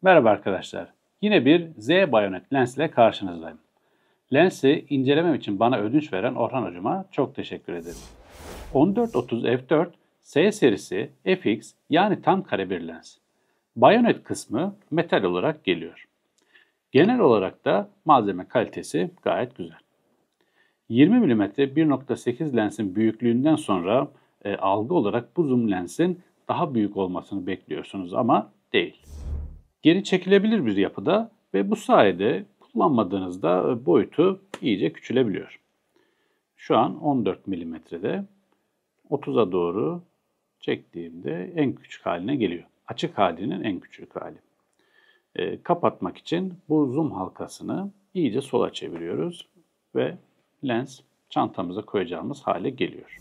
Merhaba arkadaşlar. Yine bir Z bayonet lens ile karşınızdayım. Lensi incelemem için bana ödünç veren Orhan hocama çok teşekkür ederim. 14-30 f4 S serisi FX yani tam kare bir lens. Bayonet kısmı metal olarak geliyor. Genel olarak da malzeme kalitesi gayet güzel. 20 mm 1.8 lensin büyüklüğünden sonra algı olarak bu zoom lensin daha büyük olmasını bekliyorsunuz ama değil. Geri çekilebilir bir yapıda ve bu sayede kullanmadığınızda boyutu iyice küçülebiliyor. Şu an 14 milimetrede 30'a doğru çektiğimde en küçük haline geliyor. Açık halinin en küçük hali. Kapatmak için bu zoom halkasını iyice sola çeviriyoruz ve lens çantamıza koyacağımız hale geliyor.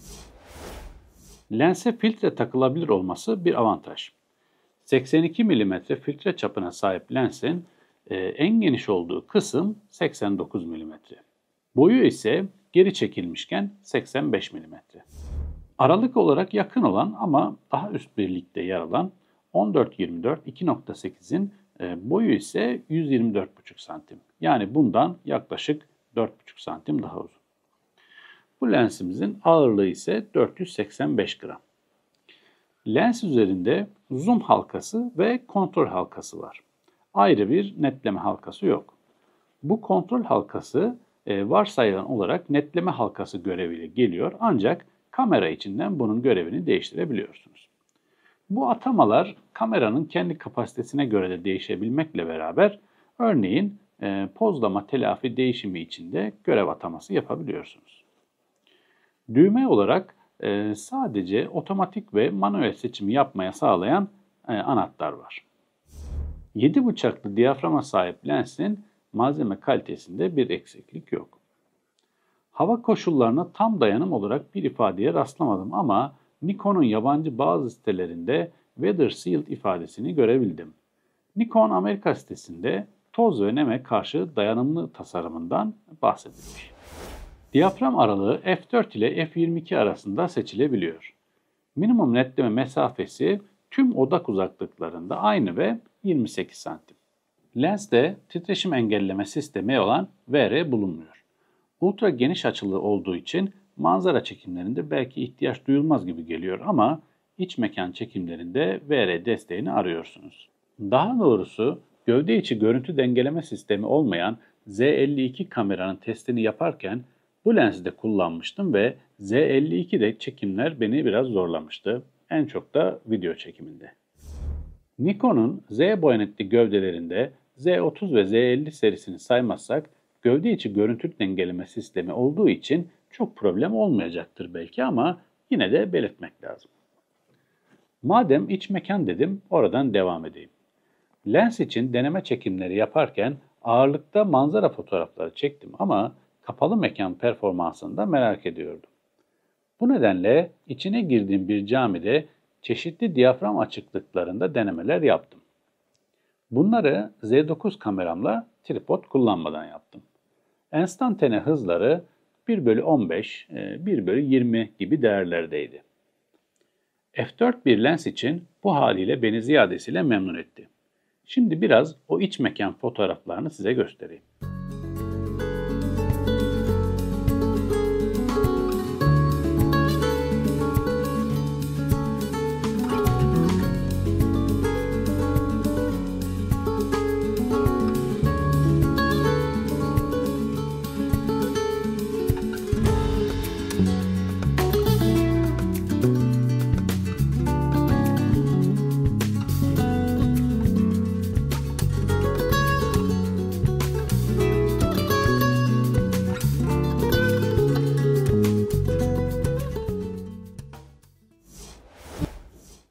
Lense filtre takılabilir olması bir avantaj. 82 mm filtre çapına sahip lensin en geniş olduğu kısım 89 mm. Boyu ise geri çekilmişken 85 mm. Aralık olarak yakın olan ama daha üst birlikte yer alan 14-24 2.8'in boyu ise 124,5 santim. Yani bundan yaklaşık 4,5 santim daha uzun. Bu lensimizin ağırlığı ise 485 gram. Lens üzerinde zoom halkası ve kontrol halkası var. Ayrı bir netleme halkası yok. Bu kontrol halkası varsayılan olarak netleme halkası göreviyle geliyor ancak kamera içinden bunun görevini değiştirebiliyorsunuz. Bu atamalar kameranın kendi kapasitesine göre de değişebilmekle beraber örneğin pozlama telafi değişimi için de görev ataması yapabiliyorsunuz. Düğme olarak sadece otomatik ve manuel seçimi yapmaya sağlayan anahtar var. 7 bıçaklı diyaframa sahip lensin malzeme kalitesinde bir eksiklik yok. Hava koşullarına tam dayanım olarak bir ifadeye rastlamadım ama Nikon'un yabancı bazı sitelerinde Weather Shield ifadesini görebildim. Nikon Amerika sitesinde toz ve neme karşı dayanımlı tasarımından bahsedilmiş. Diyafram aralığı f4 ile f22 arasında seçilebiliyor. Minimum netleme mesafesi tüm odak uzaklıklarında aynı ve 28 santim. Lenste titreşim engelleme sistemi olan VR bulunmuyor. Ultra geniş açılı olduğu için manzara çekimlerinde belki ihtiyaç duyulmaz gibi geliyor ama iç mekan çekimlerinde VR desteğini arıyorsunuz. Daha doğrusu gövde içi görüntü dengeleme sistemi olmayan Z52 kameranın testini yaparken bu lensi de kullanmıştım ve Z52'de çekimler beni biraz zorlamıştı. En çok da video çekiminde. Nikon'un Z boyanetli gövdelerinde Z30 ve Z50 serisini saymazsak gövde içi görüntü dengeleme sistemi olduğu için çok problem olmayacaktır belki ama yine de belirtmek lazım. Madem iç mekan dedim oradan devam edeyim. Lens için deneme çekimleri yaparken ağırlıkta manzara fotoğrafları çektim ama kapalı mekan performansını da merak ediyordum. Bu nedenle içine girdiğim bir camide çeşitli diyafram açıklıklarında denemeler yaptım. Bunları Z9 kameramla tripod kullanmadan yaptım. Enstantane hızları 1/15, 1/20 gibi değerlerdeydi. F4 bir lens için bu haliyle beni ziyadesiyle memnun etti. Şimdi biraz o iç mekan fotoğraflarını size göstereyim.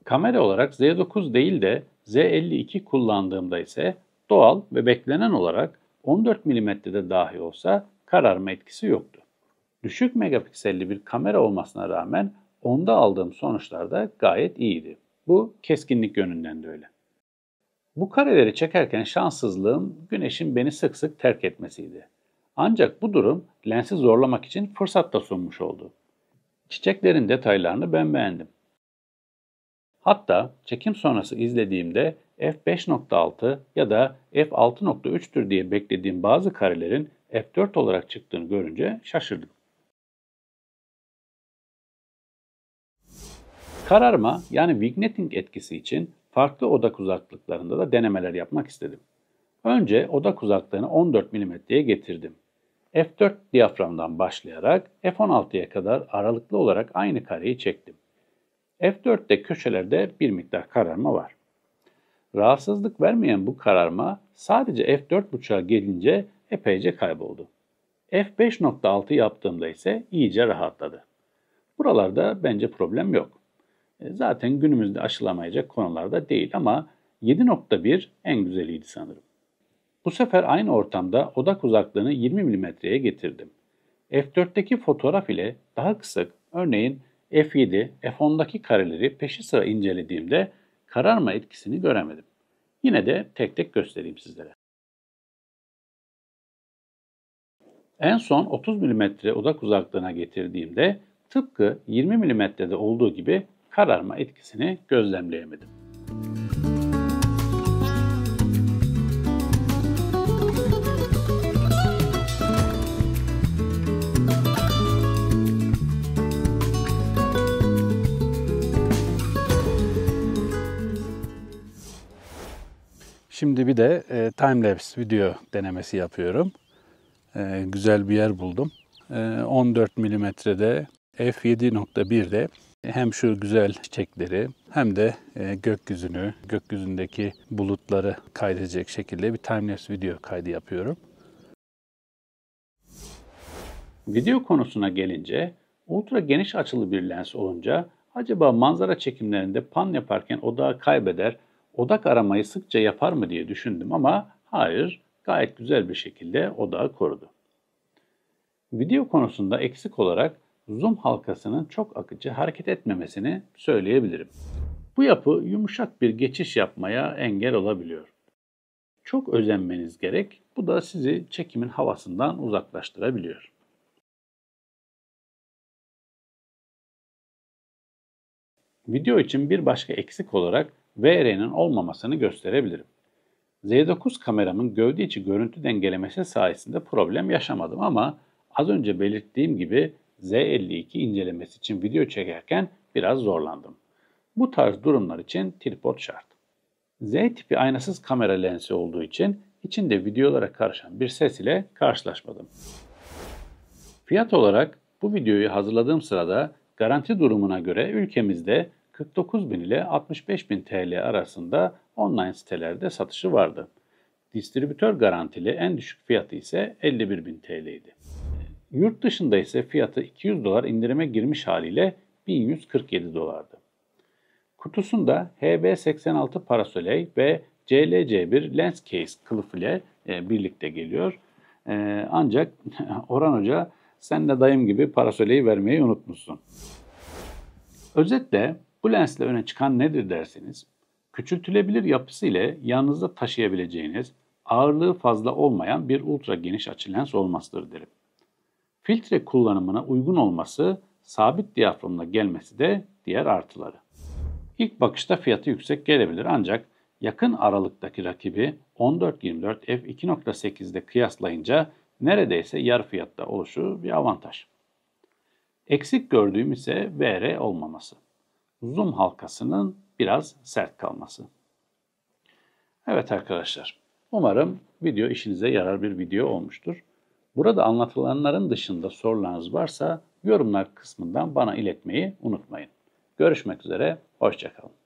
Kamera olarak Z9 değil de Z52 kullandığımda ise doğal ve beklenen olarak 14 mm'de dahi olsa kararma etkisi yoktu. Düşük megapikselli bir kamera olmasına rağmen onda aldığım sonuçlar da gayet iyiydi. Bu keskinlik yönünden de öyle. Bu kareleri çekerken şanssızlığım güneşin beni sık sık terk etmesiydi. Ancak bu durum lensi zorlamak için fırsat da sunmuş oldu. Çiçeklerin detaylarını ben beğendim. Hatta çekim sonrası izlediğimde f5.6 ya da f6.3'tür diye beklediğim bazı karelerin f4 olarak çıktığını görünce şaşırdım. Kararma yani vignetting etkisi için farklı odak uzaklıklarında da denemeler yapmak istedim. Önce odak uzaklığını 14 mm'ye getirdim. f4 diyaframdan başlayarak f16'ya kadar aralıklı olarak aynı kareyi çektim. f4'te köşelerde bir miktar kararma var. Rahatsızlık vermeyen bu kararma sadece f4.5'a gelince epeyce kayboldu. f5.6 yaptığımda ise iyice rahatladı. Buralarda bence problem yok. Zaten günümüzde aşılamayacak konularda değil ama 7.1 en güzeliydi sanırım. Bu sefer aynı ortamda odak uzaklığını 20 mm'ye getirdim. f4'teki fotoğraf ile daha kısık, örneğin f7, f10'daki kareleri peşi sıra incelediğimde kararma etkisini göremedim. Yine de tek tek göstereyim sizlere. En son 30 mm odak uzaklığına getirdiğimde tıpkı 20 mm'de olduğu gibi kararma etkisini gözlemleyemedim. Şimdi bir de timelapse video denemesi yapıyorum. Güzel bir yer buldum. 14 mm'de f7.1'de hem şu güzel çiçekleri hem de gökyüzünü, gökyüzündeki bulutları kaydedecek şekilde bir timelapse video kaydı yapıyorum. Video konusuna gelince ultra geniş açılı bir lens olunca acaba manzara çekimlerinde pan yaparken odağı kaybeder, odak aramayı sıkça yapar mı diye düşündüm ama hayır, gayet güzel bir şekilde odağı korudu. Video konusunda eksik olarak zoom halkasının çok akıcı hareket etmemesini söyleyebilirim. Bu yapı yumuşak bir geçiş yapmaya engel olabiliyor. Çok özenmeniz gerek, bu da sizi çekimin havasından uzaklaştırabiliyor. Video için bir başka eksik olarak VR'nin olmamasını gösterebilirim. Z9 kameramın gövde içi görüntü dengelemesi sayesinde problem yaşamadım ama az önce belirttiğim gibi Z52 incelemesi için video çekerken biraz zorlandım. Bu tarz durumlar için tripod şart. Z tipi aynasız kamera lensi olduğu için içinde videolara karışan bir ses ile karşılaşmadım. Fiyat olarak bu videoyu hazırladığım sırada garanti durumuna göre ülkemizde 49.000 ile 65.000 TL arasında online sitelerde satışı vardı. Distribütör garantili en düşük fiyatı ise 51.000 TL'ydi. Yurt dışında ise fiyatı $200 indirime girmiş haliyle 1147 dolardı. Kutusunda HB86 parasoley ve CLC1 lens case kılıf ile birlikte geliyor. Ancak Orhan Hoca sen de dayım gibi parasoleyi vermeyi unutmuşsun. Özetle bu lensle öne çıkan nedir derseniz, küçültülebilir yapısı ile yanınızda taşıyabileceğiniz, ağırlığı fazla olmayan bir ultra geniş açı lens olmasıdır derim. Filtre kullanımına uygun olması, sabit diyaframla gelmesi de diğer artıları. İlk bakışta fiyatı yüksek gelebilir ancak yakın aralıktaki rakibi 14-24 f2.8'de kıyaslayınca neredeyse yarı fiyatta oluşu bir avantaj. Eksik gördüğüm ise VR olmaması. Zoom halkasının biraz sert kalması. Evet arkadaşlar, umarım video işinize yarar bir video olmuştur. Burada anlatılanların dışında sorularınız varsa yorumlar kısmından bana iletmeyi unutmayın. Görüşmek üzere, hoşça kalın.